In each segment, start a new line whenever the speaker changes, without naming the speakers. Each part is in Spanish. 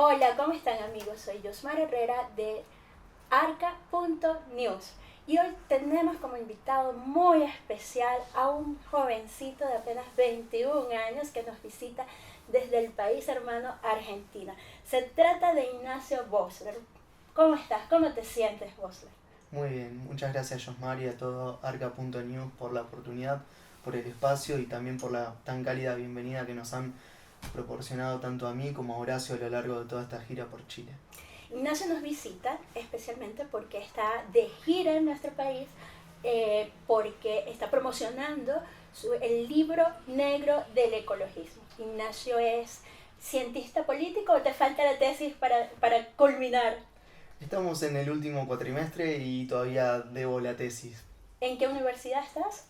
Hola, ¿cómo están amigos? Soy Yosmar Herrera de arca.news y hoy tenemos como invitado muy especial a un jovencito de apenas 21 años que nos visita desde el país hermano Argentina. Se trata de Ignacio Bosler. ¿Cómo estás? ¿Cómo te sientes, Bosler?
Muy bien, muchas gracias Josmar y a todo arca.news por la oportunidad, por el espacio y también por la tan cálida bienvenida que nos han proporcionado tanto a mí como a Horacio a lo largo de toda esta gira por Chile.
Ignacio nos visita especialmente porque está de gira en nuestro país, porque está promocionando el libro negro del ecologismo. Ignacio es cientista político o te falta la tesis para culminar.
Estamos en el último cuatrimestre y todavía debo la tesis.
¿En qué universidad estás?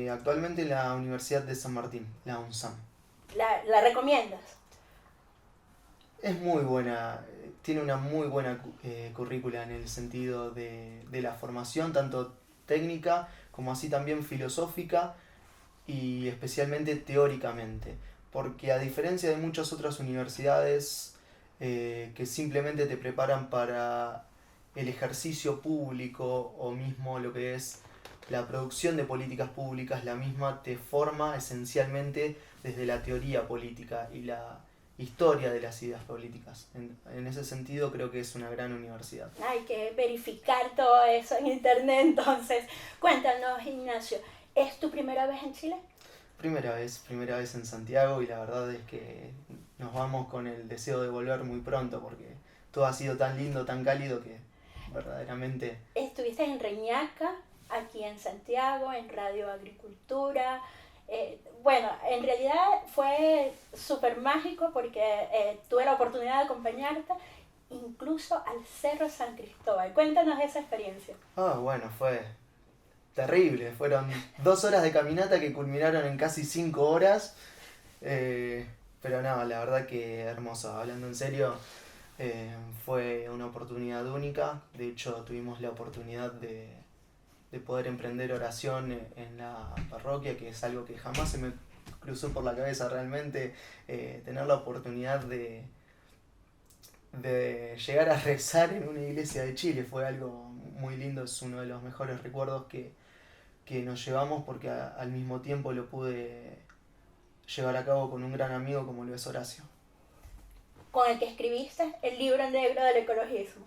Actualmente en la Universidad de San Martín, la UNSAM.
¿La recomiendas?
Es muy buena, tiene una muy buena currícula en el sentido de la formación, tanto técnica como así también filosófica y especialmente teóricamente, porque a diferencia de muchas otras universidades que simplemente te preparan para el ejercicio público o mismo lo que es la producción de políticas públicas, la misma te forma esencialmente desde la teoría política y la historia de las ideas políticas. En ese sentido creo que es una gran universidad.
Hay que verificar todo eso en internet entonces. Cuéntanos, Ignacio, ¿es tu primera vez en Chile?
Primera vez en Santiago y la verdad es que nos vamos con el deseo de volver muy pronto porque todo ha sido tan lindo, tan cálido que verdaderamente...
Estuviste en Reñaca, aquí en Santiago, en Radio Agricultura. Bueno, en realidad fue súper mágico porque tuve la oportunidad de acompañarte incluso al Cerro San Cristóbal. Cuéntanos esa experiencia.
Bueno, fue terrible. Fueron 2 horas de caminata que culminaron en casi 5 horas. Pero no, la verdad que hermoso. Hablando en serio, fue una oportunidad única. De hecho, tuvimos la oportunidad de poder emprender oración en la parroquia, que es algo que jamás se me cruzó por la cabeza realmente. Tener la oportunidad de llegar a rezar en una iglesia de Chile fue algo muy lindo. Es uno de los mejores recuerdos que nos llevamos porque al mismo tiempo lo pude llevar a cabo con un gran amigo como lo es Horacio.
Con el que escribiste el libro negro del ecologismo.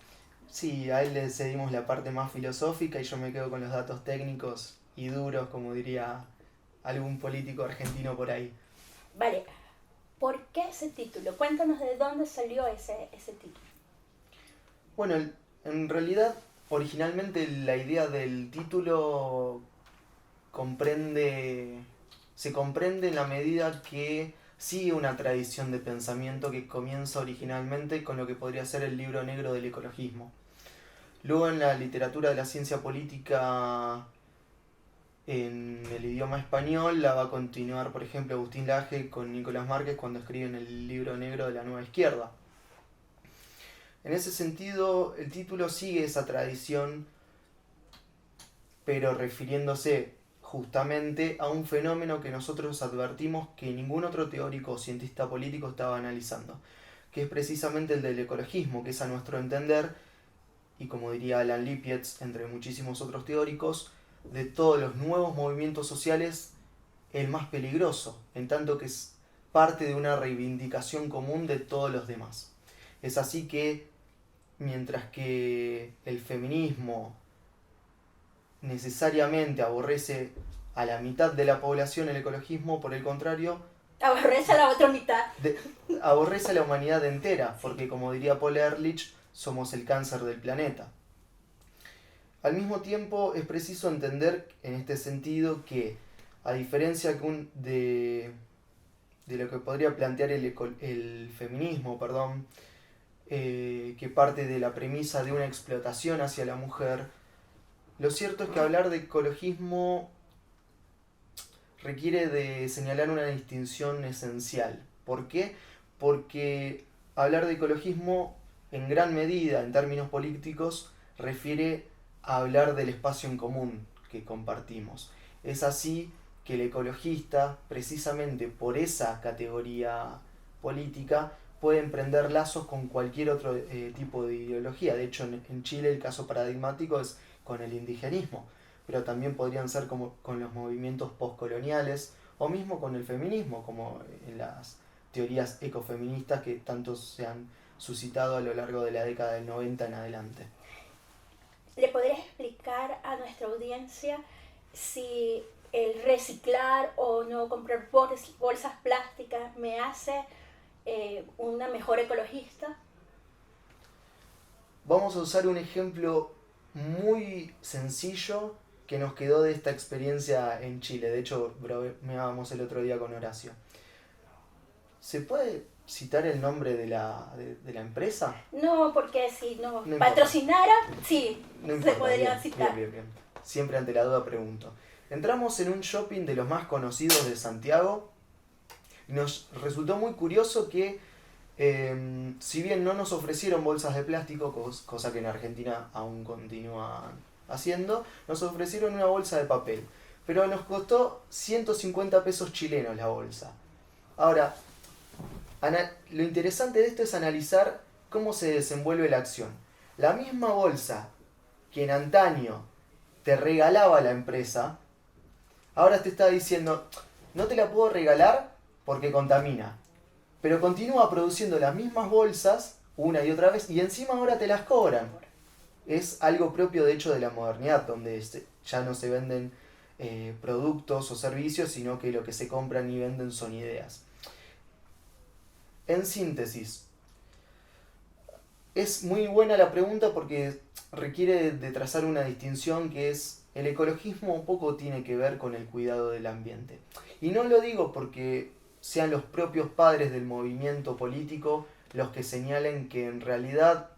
Sí, a él le cedimos la parte más filosófica y yo me quedo con los datos técnicos y duros, como diría algún político argentino por ahí.
Vale, ¿por qué ese título? Cuéntanos de dónde salió ese título.
Bueno, en realidad, originalmente la idea del título se comprende en la medida que sigue una tradición de pensamiento que comienza originalmente con lo que podría ser el libro negro del ecologismo. Luego en la literatura de la ciencia política en el idioma español la va a continuar, por ejemplo, Agustín Laje con Nicolás Márquez cuando escriben el libro negro de la nueva izquierda. En ese sentido, el título sigue esa tradición, pero refiriéndose justamente a un fenómeno que nosotros advertimos que ningún otro teórico o cientista político estaba analizando, que es precisamente el del ecologismo, que es a nuestro entender, y como diría Alan Lippietz, entre muchísimos otros teóricos, de todos los nuevos movimientos sociales, el más peligroso, en tanto que es parte de una reivindicación común de todos los demás. Es así que, mientras que el feminismo necesariamente aborrece a la mitad de la población, el ecologismo, por el contrario,
Aborrece a la otra mitad.
aborrece a la humanidad entera, porque como diría Paul Ehrlich, somos el cáncer del planeta. Al mismo tiempo, es preciso entender en este sentido que, a diferencia de lo que podría plantear el feminismo, que parte de la premisa de una explotación hacia la mujer, lo cierto es que hablar de ecologismo requiere de señalar una distinción esencial. ¿Por qué? Porque hablar de ecologismo, en gran medida, en términos políticos, refiere a hablar del espacio en común que compartimos. Es así que el ecologista, precisamente por esa categoría política, puede emprender lazos con cualquier otro tipo de ideología. De hecho, en Chile el caso paradigmático es con el indigenismo, pero también podrían ser como con los movimientos postcoloniales o mismo con el feminismo, como en las teorías ecofeministas que tanto se han suscitado a lo largo de la década del 90 en adelante.
¿Le podrías explicar a nuestra audiencia si el reciclar o no comprar bolsas plásticas me hace una mejor ecologista?
Vamos a usar un ejemplo muy sencillo que nos quedó de esta experiencia en Chile. De hecho, bromeábamos el otro día con Horacio. ¿Se puede citar el nombre de la empresa?
No, porque si nos
No
patrocinara, sí,
no
se
importa,
podría
bien,
citar.
bien. Siempre ante la duda pregunto. Entramos en un shopping de los más conocidos de Santiago. Nos resultó muy curioso que, si bien no nos ofrecieron bolsas de plástico, cosa que en Argentina aún continúa haciendo, nos ofrecieron una bolsa de papel. Pero nos costó 150 pesos chilenos la bolsa. Ahora, lo interesante de esto es analizar cómo se desenvuelve la acción. La misma bolsa que en antaño te regalaba la empresa, ahora te está diciendo, no te la puedo regalar porque contamina. Pero continúa produciendo las mismas bolsas una y otra vez y encima ahora te las cobran. Es algo propio de hecho de la modernidad, donde ya no se venden productos o servicios, sino que lo que se compran y venden son ideas. En síntesis, es muy buena la pregunta porque requiere de trazar una distinción que es el ecologismo poco tiene que ver con el cuidado del ambiente. Y no lo digo porque sean los propios padres del movimiento político los que señalen que en realidad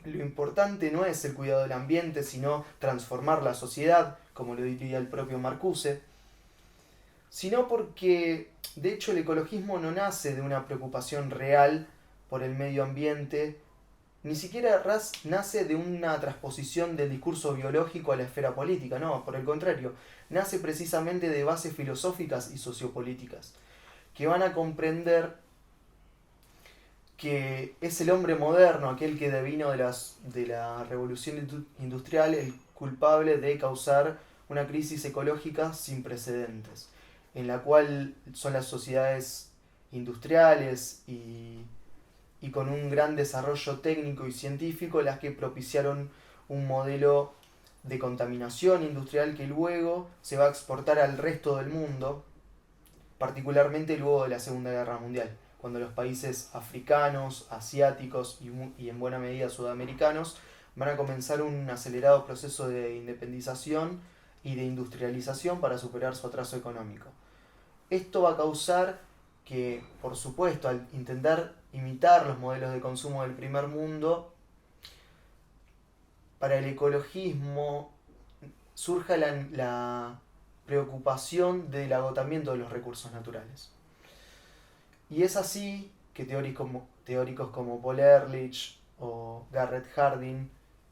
lo importante no es el cuidado del ambiente, sino transformar la sociedad, como lo diría el propio Marcuse, sino porque de hecho el ecologismo no nace de una preocupación real por el medio ambiente, ni siquiera nace de una transposición del discurso biológico a la esfera política, no, por el contrario, nace precisamente de bases filosóficas y sociopolíticas, que van a comprender que es el hombre moderno, aquel que devino de la revolución industrial, el culpable de causar una crisis ecológica sin precedentes, en la cual son las sociedades industriales y con un gran desarrollo técnico y científico las que propiciaron un modelo de contaminación industrial que luego se va a exportar al resto del mundo, particularmente luego de la Segunda Guerra Mundial, cuando los países africanos, asiáticos y en buena medida sudamericanos van a comenzar un acelerado proceso de independización y de industrialización para superar su atraso económico. Esto va a causar que, por supuesto, al intentar imitar los modelos de consumo del primer mundo, para el ecologismo surja la preocupación del agotamiento de los recursos naturales. Y es así que teóricos como Paul Ehrlich o Garrett Hardin,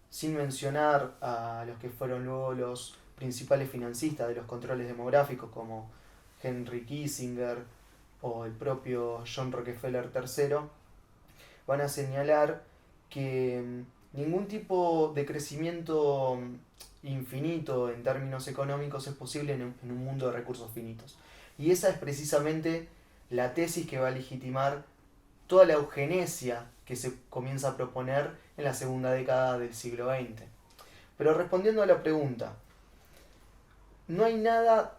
sin mencionar a los que fueron luego los principales financistas de los controles demográficos como Henry Kissinger o el propio John Rockefeller III, van a señalar que ningún tipo de crecimiento infinito en términos económicos es posible en un mundo de recursos finitos. Y esa es precisamente la tesis que va a legitimar toda la eugenesia que se comienza a proponer en la segunda década del siglo XX. Pero respondiendo a la pregunta, no hay nada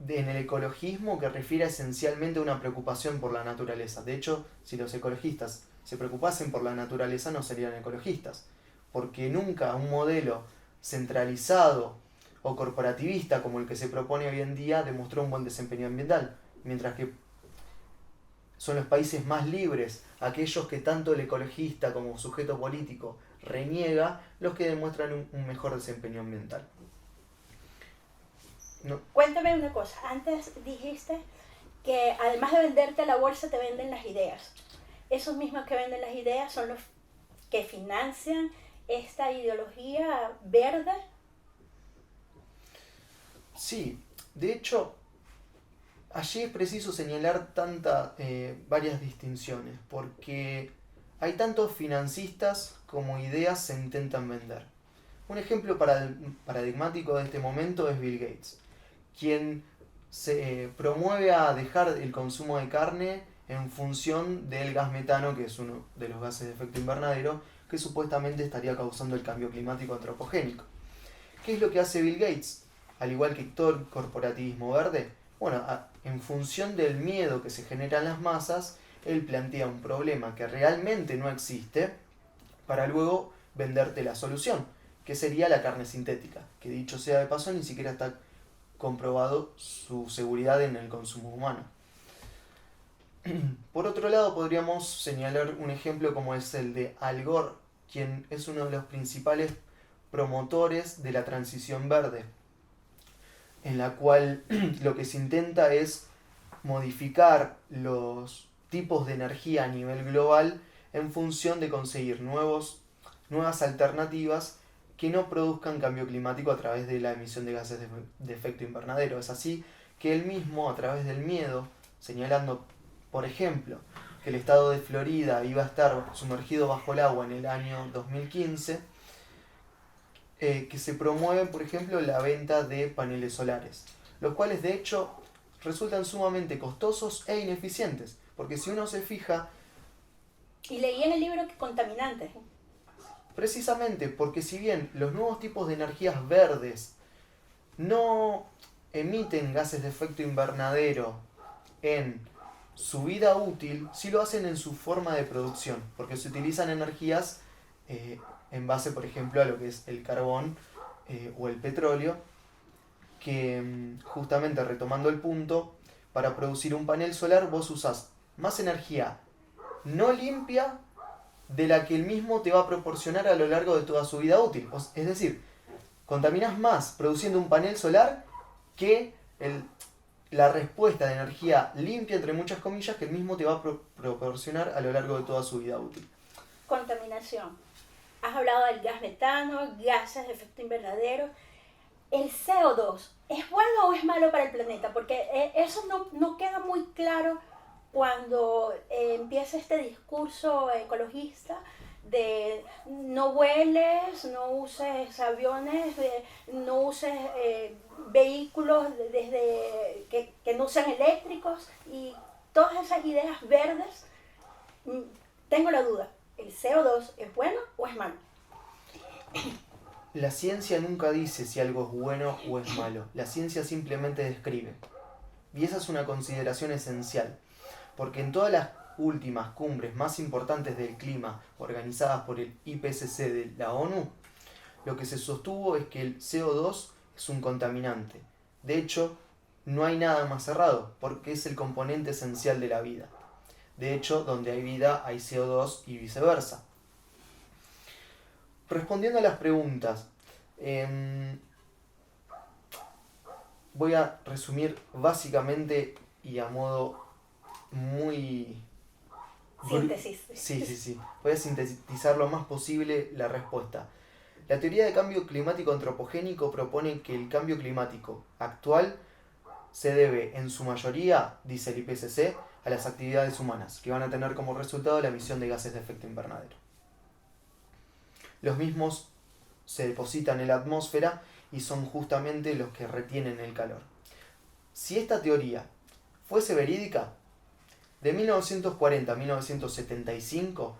en el ecologismo que refiera esencialmente a una preocupación por la naturaleza. De hecho, si los ecologistas se preocupasen por la naturaleza, no serían ecologistas, porque nunca un modelo centralizado o corporativista como el que se propone hoy en día demostró un buen desempeño ambiental, mientras que son los países más libres, aquellos que tanto el ecologista como sujeto político reniega, los que demuestran un mejor desempeño ambiental.
No. Cuéntame una cosa, antes dijiste que además de venderte la bolsa te venden las ideas. Esos mismos que venden las ideas son los que financian esta ideología verde.
Sí, de hecho, Allí es preciso señalar varias distinciones, porque hay tantos financistas como ideas se intentan vender. Un ejemplo paradigmático de este momento es Bill Gates, quien se promueve a dejar el consumo de carne en función del gas metano, que es uno de los gases de efecto invernadero, que supuestamente estaría causando el cambio climático antropogénico. ¿Qué es lo que hace Bill Gates? Al igual que todo el corporativismo verde, bueno, en función del miedo que se genera en las masas, él plantea un problema que realmente no existe para luego venderte la solución, que sería la carne sintética, que dicho sea de paso ni siquiera está comprobado su seguridad en el consumo humano. Por otro lado, podríamos señalar un ejemplo como es el de Al Gore, quien es uno de los principales promotores de la transición verde, en la cual lo que se intenta es modificar los tipos de energía a nivel global en función de conseguir nuevas alternativas que no produzcan cambio climático a través de la emisión de gases de efecto invernadero. Es así que él mismo, a través del miedo, señalando, por ejemplo, que el estado de Florida iba a estar sumergido bajo el agua en el año 2015, que se promueve, por ejemplo, la venta de paneles solares, los cuales de hecho resultan sumamente costosos e ineficientes, porque si uno se fija...
Y leí en el libro que contaminantes.
Precisamente porque si bien los nuevos tipos de energías verdes no emiten gases de efecto invernadero en su vida útil, sí lo hacen en su forma de producción, porque se utilizan energías en base, por ejemplo, a lo que es el carbón o el petróleo, que justamente retomando el punto, para producir un panel solar vos usás más energía no limpia de la que el mismo te va a proporcionar a lo largo de toda su vida útil. Es decir, contaminas más produciendo un panel solar que la respuesta de energía limpia, entre muchas comillas, que el mismo te va a proporcionar a lo largo de toda su vida útil.
Contaminación. Has hablado del gas metano, gases de efecto invernadero. ¿El CO2 es bueno o es malo para el planeta? Porque eso no queda muy claro cuando empieza este discurso ecologista de no vueles, no uses aviones, no uses vehículos que no sean eléctricos y todas esas ideas verdes. Tengo la duda, ¿el CO2 es bueno o es malo?
La ciencia nunca dice si algo es bueno o es malo, la ciencia simplemente describe. Y esa es una consideración esencial, porque en todas las últimas cumbres más importantes del clima organizadas por el IPCC de la ONU, lo que se sostuvo es que el CO2 es un contaminante. De hecho, no hay nada más cerrado, porque es el componente esencial de la vida. De hecho, donde hay vida hay CO2 y viceversa. Respondiendo a las preguntas, voy a resumir básicamente y a modo muy...
Síntesis.
Sí. Voy a sintetizar lo más posible la respuesta. La teoría de cambio climático antropogénico propone que el cambio climático actual se debe en su mayoría, dice el IPCC, a las actividades humanas, que van a tener como resultado la emisión de gases de efecto invernadero. Los mismos se depositan en la atmósfera y son justamente los que retienen el calor. Si esta teoría fuese verídica, de 1940 a 1975,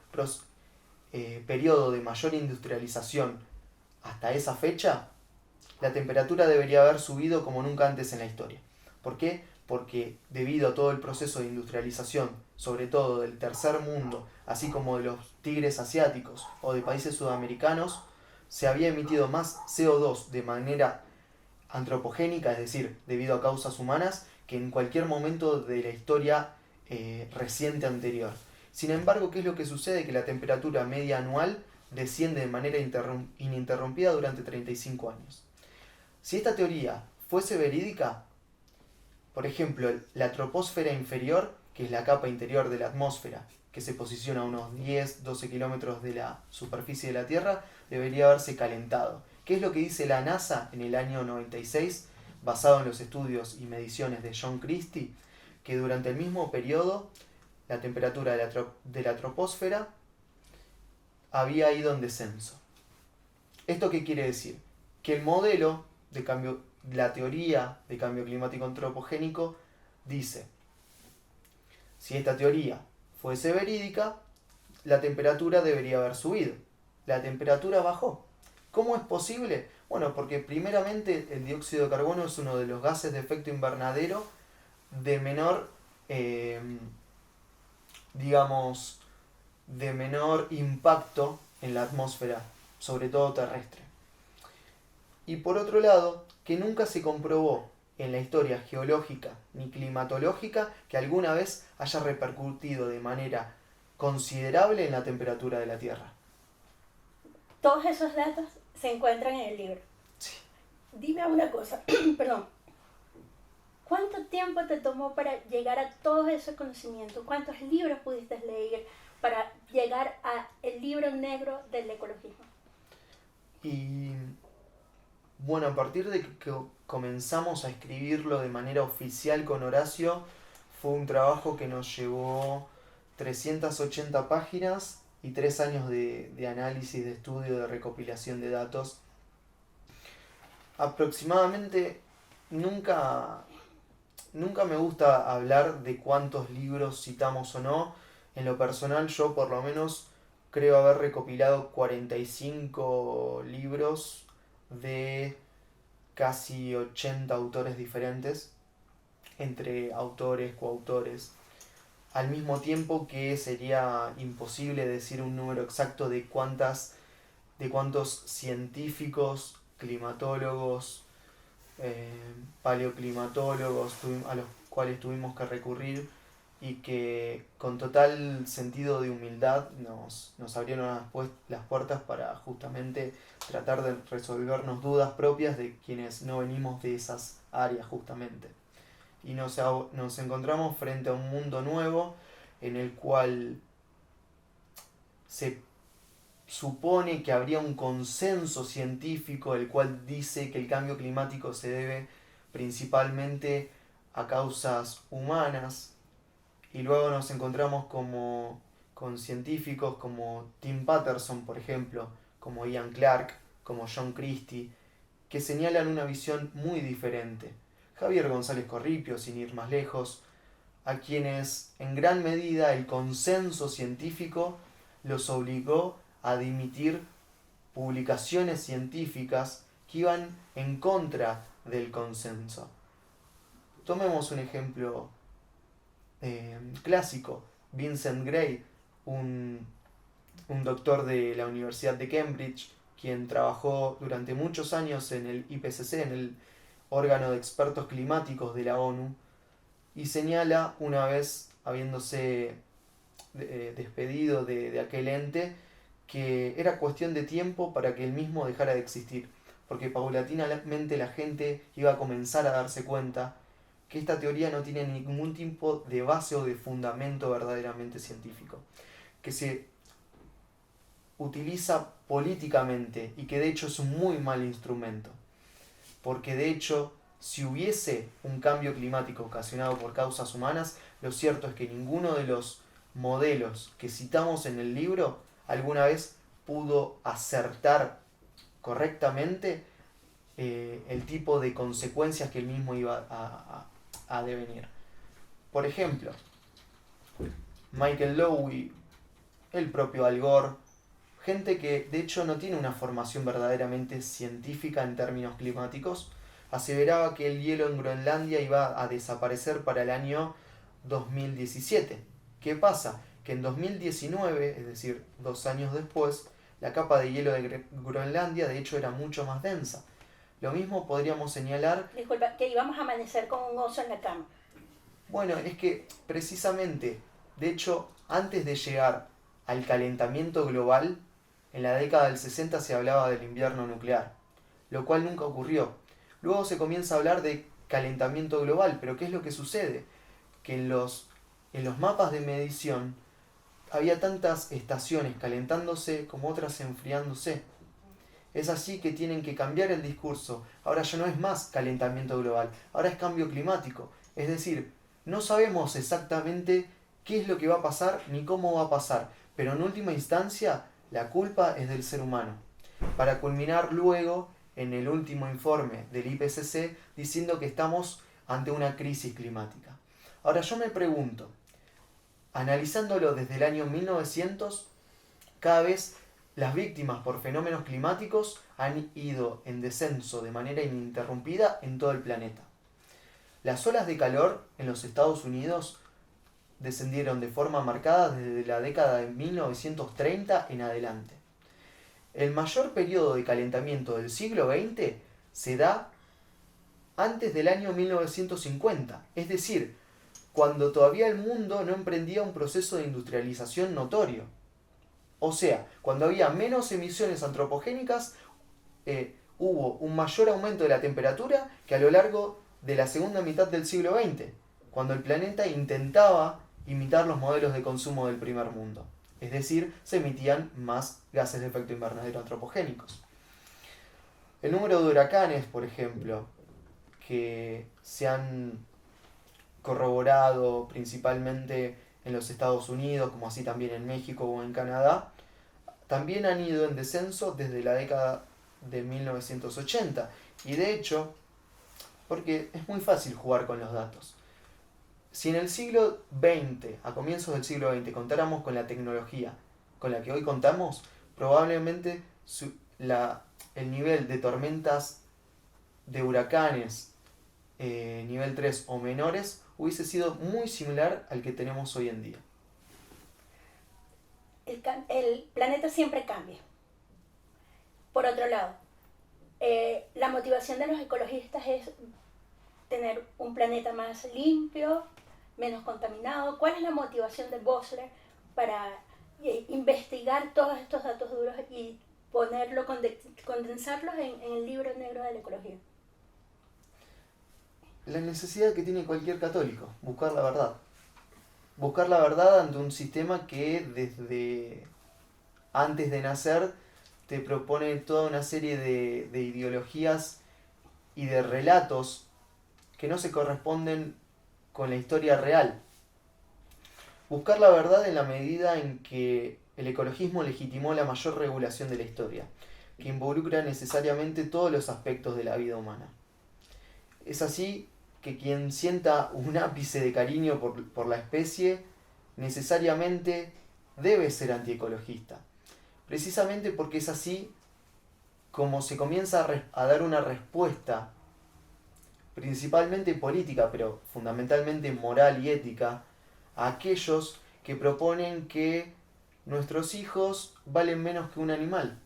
periodo de mayor industrialización, hasta esa fecha, la temperatura debería haber subido como nunca antes en la historia. ¿Por qué? Porque debido a todo el proceso de industrialización, sobre todo del tercer mundo, así como de los tigres asiáticos o de países sudamericanos, se había emitido más CO2 de manera antropogénica, es decir, debido a causas humanas, que en cualquier momento de la historia reciente anterior. Sin embargo, ¿qué es lo que sucede? Que la temperatura media anual desciende de manera ininterrumpida durante 35 años. Si esta teoría fuese verídica, por ejemplo, la troposfera inferior, que es la capa interior de la atmósfera, que se posiciona a unos 10-12 kilómetros de la superficie de la Tierra, debería haberse calentado. ¿Qué es lo que dice la NASA en el año 96? basado en los estudios y mediciones de John Christie, que durante el mismo periodo la temperatura de la troposfera había ido en descenso. ¿Esto qué quiere decir? Que el modelo de cambio, la teoría de cambio climático antropogénico dice, si esta teoría fuese verídica, la temperatura debería haber subido. La temperatura bajó. ¿Cómo es posible? Bueno, porque primeramente el dióxido de carbono es uno de los gases de efecto invernadero de menor, de menor impacto en la atmósfera, sobre todo terrestre. Y por otro lado, que nunca se comprobó en la historia geológica ni climatológica que alguna vez haya repercutido de manera considerable en la temperatura de la Tierra.
Todos esos datos se encuentran en el libro.
Sí.
Dime una cosa, perdón. ¿Cuánto tiempo te tomó para llegar a todo ese conocimiento? ¿Cuántos libros pudiste leer para llegar al libro negro del ecologismo?
Y bueno, a partir de que comenzamos a escribirlo de manera oficial con Horacio, fue un trabajo que nos llevó 380 páginas y 3 años de análisis, de estudio, de recopilación de datos. Aproximadamente, nunca me gusta hablar de cuántos libros citamos o no. En lo personal, yo por lo menos creo haber recopilado 45 libros de casi 80 autores diferentes, entre autores, coautores, al mismo tiempo que sería imposible decir un número exacto de cuántos científicos, climatólogos, paleoclimatólogos a los cuales tuvimos que recurrir y que con total sentido de humildad nos abrieron las puertas para justamente tratar de resolvernos dudas propias de quienes no venimos de esas áreas justamente. Y nos encontramos frente a un mundo nuevo en el cual se supone que habría un consenso científico el cual dice que el cambio climático se debe principalmente a causas humanas, y luego nos encontramos con científicos como Tim Patterson, por ejemplo, como Ian Clarke, como John Christie, que señalan una visión muy diferente. Javier González Corripio, sin ir más lejos, a quienes en gran medida el consenso científico los obligó a dimitir publicaciones científicas que iban en contra del consenso. Tomemos un ejemplo clásico. Vincent Gray, un doctor de la Universidad de Cambridge, quien trabajó durante muchos años en el IPCC, en el órgano de expertos climáticos de la ONU, y señala, una vez habiéndose despedido de aquel ente, que era cuestión de tiempo para que él mismo dejara de existir, porque paulatinamente la gente iba a comenzar a darse cuenta que esta teoría no tiene ningún tipo de base o de fundamento verdaderamente científico, que se utiliza políticamente y que de hecho es un muy mal instrumento, porque de hecho, si hubiese un cambio climático ocasionado por causas humanas, lo cierto es que ninguno de los modelos que citamos en el libro alguna vez pudo acertar correctamente el tipo de consecuencias que él mismo iba a devenir. Por ejemplo, Michael Lowy, el propio Al Gore, gente que de hecho no tiene una formación verdaderamente científica en términos climáticos, aseveraba que el hielo en Groenlandia iba a desaparecer para el año 2017. ¿Qué pasa? Que en 2019, es decir, 2 años después, la capa de hielo de Groenlandia de hecho era mucho más densa. Lo mismo podríamos señalar...
Disculpa, que íbamos a amanecer con un oso en la cama.
Bueno, es que precisamente, de hecho, antes de llegar al calentamiento global, en la década del 60 se hablaba del invierno nuclear, lo cual nunca ocurrió. Luego se comienza a hablar de calentamiento global, pero ¿qué es lo que sucede? Que en los mapas de medición había tantas estaciones calentándose como otras enfriándose. Es así que tienen que cambiar el discurso. Ahora ya no es más calentamiento global, ahora es cambio climático. Es decir, no sabemos exactamente qué es lo que va a pasar ni cómo va a pasar, pero en última instancia la culpa es del ser humano. Para culminar luego en el último informe del IPCC diciendo que estamos ante una crisis climática. Ahora yo me pregunto, analizándolo desde el año 1900, cada vez las víctimas por fenómenos climáticos han ido en descenso de manera ininterrumpida en todo el planeta. Las olas de calor en los Estados Unidos descendieron de forma marcada desde la década de 1930 en adelante. El mayor periodo de calentamiento del siglo XX se da antes del año 1950, es decir, cuando todavía el mundo no emprendía un proceso de industrialización notorio. O sea, cuando había menos emisiones antropogénicas, hubo un mayor aumento de la temperatura que a lo largo de la segunda mitad del siglo XX, cuando el planeta intentaba imitar los modelos de consumo del primer mundo. Es decir, se emitían más gases de efecto invernadero antropogénicos. El número de huracanes, por ejemplo, que se han corroborado principalmente en los Estados Unidos, como así también en México o en Canadá, también han ido en descenso desde la década de 1980. Y de hecho, porque es muy fácil jugar con los datos. Si en el siglo XX, a comienzos del siglo XX, contáramos con la tecnología con la que hoy contamos, probablemente el nivel de tormentas de huracanes nivel 3 o menores hubiese sido muy similar al que tenemos hoy en día.
El planeta siempre cambia. Por otro lado, la motivación de los ecologistas es tener un planeta más limpio, menos contaminado. ¿Cuál es la motivación de Bosler para investigar todos estos datos duros y condensarlos en el libro negro de la ecología?
La necesidad que tiene cualquier católico, buscar la verdad. Buscar la verdad ante un sistema que desde antes de nacer te propone toda una serie de ideologías y de relatos que no se corresponden con la historia real. Buscar la verdad en la medida en que el ecologismo legitimó la mayor regulación de la historia, que involucra necesariamente todos los aspectos de la vida humana. Es así que quien sienta un ápice de cariño por la especie necesariamente debe ser antiecologista. Precisamente porque es así como se comienza a dar una respuesta principalmente política, pero fundamentalmente moral y ética, a aquellos que proponen que nuestros hijos valen menos que un animal,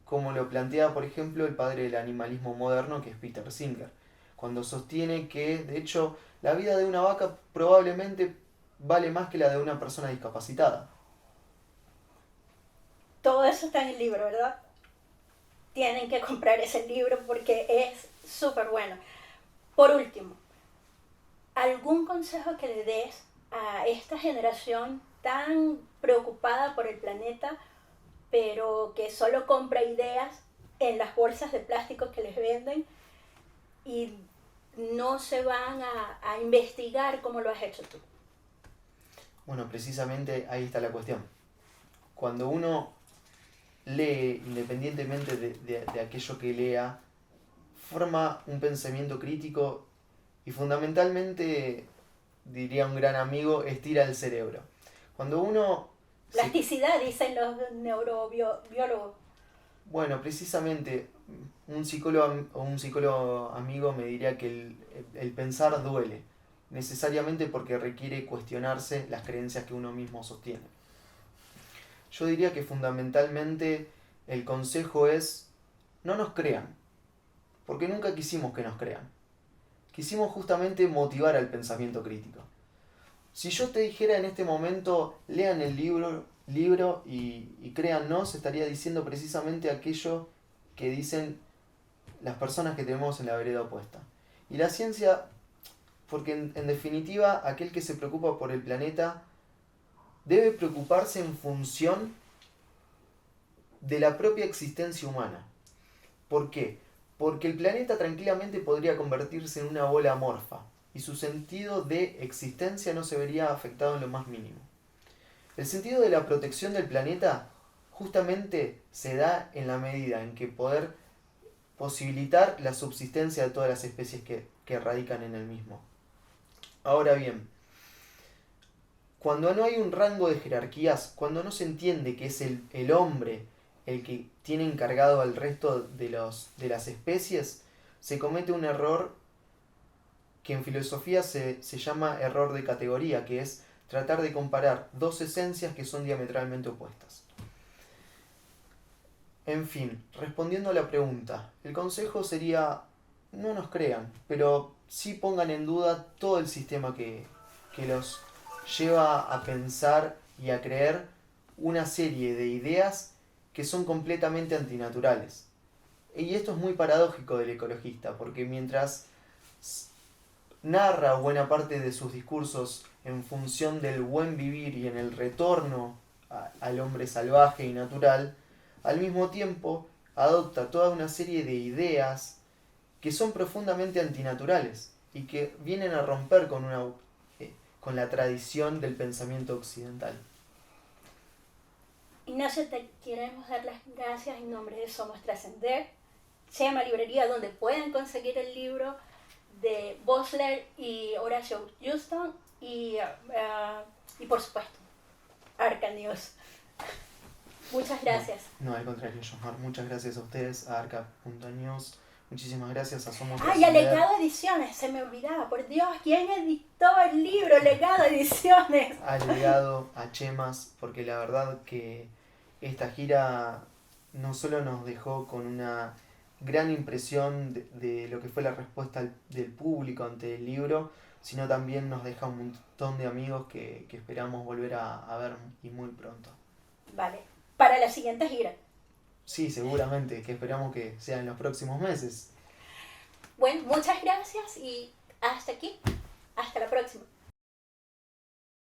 como lo plantea, por ejemplo, el padre del animalismo moderno, que es Peter Singer, cuando sostiene que, de hecho, la vida de una vaca probablemente vale más que la de una persona discapacitada.
Todo eso está en el libro, ¿verdad? Tienen que comprar ese libro porque es súper bueno. Por último, ¿algún consejo que le des a esta generación tan preocupada por el planeta, pero que solo compra ideas en las bolsas de plástico que les venden y no se van a investigar como lo has hecho tú?
Bueno, precisamente ahí está la cuestión. Cuando uno lee, independientemente de aquello que lea, forma un pensamiento crítico y fundamentalmente, diría un gran amigo, estira el cerebro. Cuando uno...
Plasticidad, dicen los neurobiólogos.
Bueno, precisamente un psicólogo amigo me diría que el pensar duele, necesariamente porque requiere cuestionarse las creencias que uno mismo sostiene. Yo diría que fundamentalmente el consejo es: no nos crean, porque nunca quisimos que nos crean. Quisimos justamente motivar al pensamiento crítico. Si yo te dijera en este momento, lean el libro y créannos, estaría diciendo precisamente aquello que dicen las personas que tenemos en la vereda opuesta. Y la ciencia, porque en definitiva, aquel que se preocupa por el planeta debe preocuparse en función de la propia existencia humana. ¿Por qué? Porque el planeta tranquilamente podría convertirse en una bola amorfa y su sentido de existencia no se vería afectado en lo más mínimo. El sentido de la protección del planeta justamente se da en la medida en que poder posibilitar la subsistencia de todas las especies que radican en el mismo. Ahora bien, cuando no hay un rango de jerarquías, cuando no se entiende que es el hombre el que tiene encargado al resto de las especies, se comete un error que en filosofía se llama error de categoría, que es tratar de comparar dos esencias que son diametralmente opuestas. En fin, respondiendo a la pregunta, el consejo sería: no nos crean, pero sí pongan en duda todo el sistema que los lleva a pensar y a creer una serie de ideas que son completamente antinaturales. Y esto es muy paradójico del ecologista, porque mientras narra buena parte de sus discursos en función del buen vivir y en el retorno al hombre salvaje y natural, al mismo tiempo adopta toda una serie de ideas que son profundamente antinaturales y que vienen a romper con la tradición del pensamiento occidental.
Ignacio, te queremos dar las gracias en nombre de Somos Trascender. Se llama Librería, donde pueden conseguir el libro de Bosler y Horacio Houston y por supuesto, Arca News. Muchas gracias.
No, al contrario, Josmar. Muchas gracias a ustedes, a Arca.news. Muchísimas gracias a Somos
Y a
Trascender.
Legado Ediciones, se me olvidaba, por Dios, ¿quién editó el libro Legado Ediciones?
A Legado, a Chemas, porque la verdad que esta gira no solo nos dejó con una gran impresión de lo que fue la respuesta del público ante el libro, sino también nos deja un montón de amigos que esperamos volver a ver y muy pronto.
Vale, para la siguiente gira.
Sí, seguramente, que esperamos que sea en los próximos meses.
Bueno, muchas gracias y hasta aquí. Hasta la próxima.